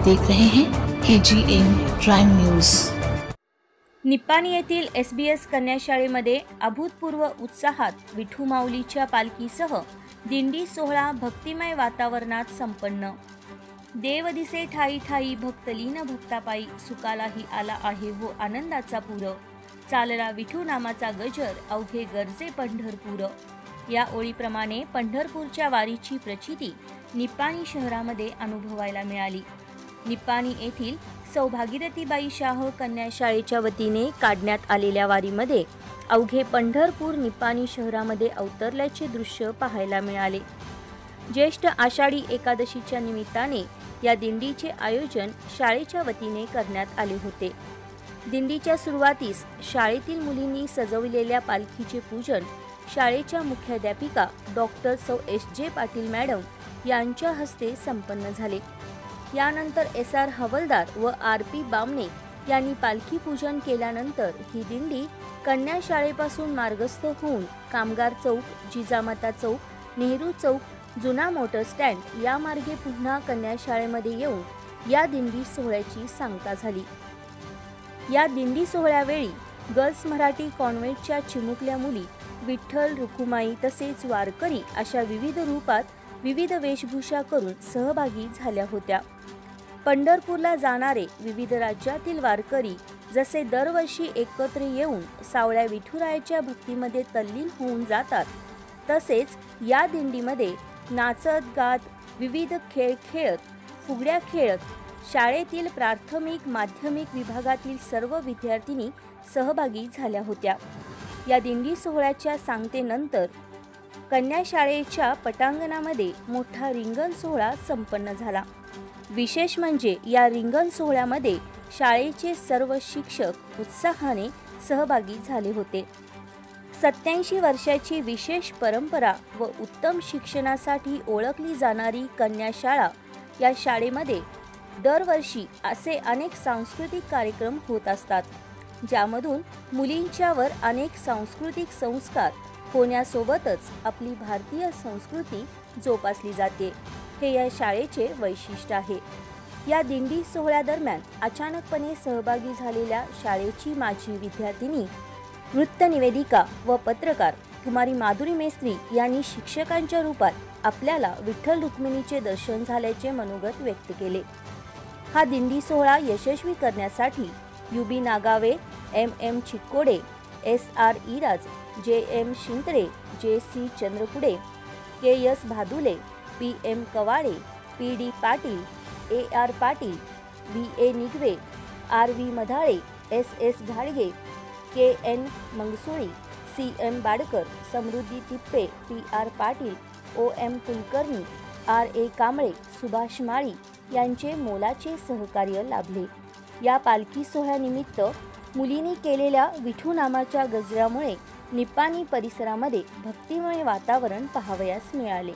देख रहे हैं KGN प्राइम न्यूज। निप्पाणी येथील SBS कन्या शाळेमध्ये अभूतपूर्व उत्साहात विठू माऊलीच्या पालखीसह दिंडी सोहळा भक्तिमय वातावरणात संपन्न। देव दिसे ठाई ठाई भक्तलीन भक्तापायी सुकालाही आला आहे हो आनंदाचा पूर। चालला विठू नामाचा गजर अवघे गरजे पंढरपूर। या ओळीप्रमाणे पंढरपूरच्या वारीची प्रचिती निप्पाणी शहरामध्ये अनुभवायला मिळाली। निप्पाणी येथील सौभागीरथीबाई शाह कन्या शाळेच्या वतीने काढण्यात आलेल्या वारीमध्ये अवघे पंढरपूर निप्पाणी शहरामध्ये अवतरल्याचे दृश्य पाहायला मिळाले। ज्येष्ठ आषाढी एकादशीच्या निमित्ताने या दिंडीचे आयोजन शाळेच्या वतीने करण्यात आले होते। दिंडीच्या सुरुवातीस शाळेतील मुलींनी सजवलेल्या पालखीचे पूजन शाळेच्या मुख्याध्यापिका डॉक्टर सौ SJ पाटील मॅडम यांच्या हस्ते संपन्न झाले। यानंतर SR हवलदार व RP बामणे यांनी पालखी पूजन केल्यानंतर ही दिंडी कन्या शाळेपासून मार्गस्थ होऊन कामगार चौक, जिजामाता चौक, नेहरू चौक, जुना मोटर स्टँड या मार्गे पुन्हा कन्या शाळेमध्ये येऊन या दिंडी सोहळ्याची सांगता झाली। या दिंडी सोहळ्यावेळी गर्ल्स मराठी कॉन्व्हेंटच्या चिमुकल्या मुली विठ्ठल, रुकुमाई तसेच वारकरी अशा विविध रूपात विविध वेशभूषा करून सहभागी झाल्या होत्या। पंढरपूरला जाणारे विविध राज्यातील वारकरी जसे दरवर्षी एकत्र येऊन सावळ्या विठुरायाच्या भक्तीमध्ये तल्लीन होऊन जातात, तसेच या दिंडीमध्ये नाचत गात विविध खेळ खेळत, फुगड्या खेळत शाळेतील प्राथमिक माध्यमिक विभागातील सर्व विद्यार्थिनी सहभागी झाल्या होत्या। या दिंडी सोहळ्याच्या सांगतेनंतर कन्या शाळेच्या पटांगणामध्ये मोठा रिंगण सोहळा संपन्न झाला। विशेष म्हणजे या रिंगण सोहळ्यामध्ये शाळेचे सर्व शिक्षक उत्साहाने सहभागी झाले होते। 87 वर्षाची विशेष परंपरा व उत्तम शिक्षणासाठी ओळखली जाणारी कन्या शाळा या शाळेमध्ये दरवर्षी असे अनेक सांस्कृतिक कार्यक्रम होत असतात, ज्यामधून मुलींच्यावर अनेक सांस्कृतिक संस्कार होण्यासोबतच आपली भारतीय संस्कृती जोपासली जाते। हे या शाळेचे वैशिष्ट्य आहे। या दिंडी सोहळ्यादरम्यान अचानकपणे सहभागी झालेल्या शाळेची माजी विद्यार्थिनी, नृत्य निवेदिका व पत्रकार कुमारी माधुरी मेस्त्री यांनी शिक्षकांच्या रूपात आपल्याला विठ्ठल रुक्मिणीचे दर्शन झाल्याचे मनोगत व्यक्त केले। हा दिंडी सोहळा यशस्वी करण्यासाठी UB Nagave, MM Chikkode, SR Iraj, JM Shintre, JC Chandrapude, KS Bhadule, PM Kawale, PD Patil, AR Patil, VA Nigave, RV Madhale, SS घाडगे, KN Mangsuli, CM Badkar, Samruddhi Tippe, PR Patil, OM Kulkarni, RA Kamble, Subhash Mali यांचे मोलाचे सहकार्य लाभले। या पालखी सोहळ्यानिमित्त मुलींनी केलेल्या विठू नामाच्या गजरामुळे निप्पाणी परिसरामध्ये भक्तिमय वातावरण पाहावयास मिळाले।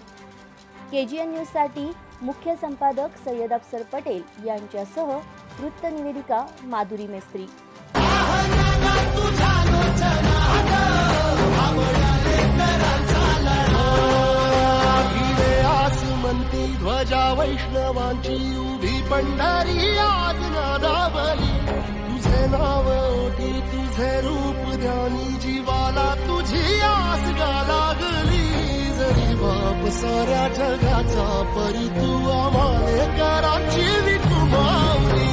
KGN न्यूजसाठी मुख्य संपादक सय्यद अफसर पटेल यांच्यासह वृत्त निवेदिका माधुरी मेस्त्री। ध्वजा वैष्णवांची उभी पंढरी आज नादावली, तुझे नाव ओटी तुझे रूप ध्यानी जीवाला तुझी आस गा लागली। जरी बाप साऱ्या जगाचा परी तू आम्हाले कराची विठू माऊली।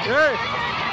ए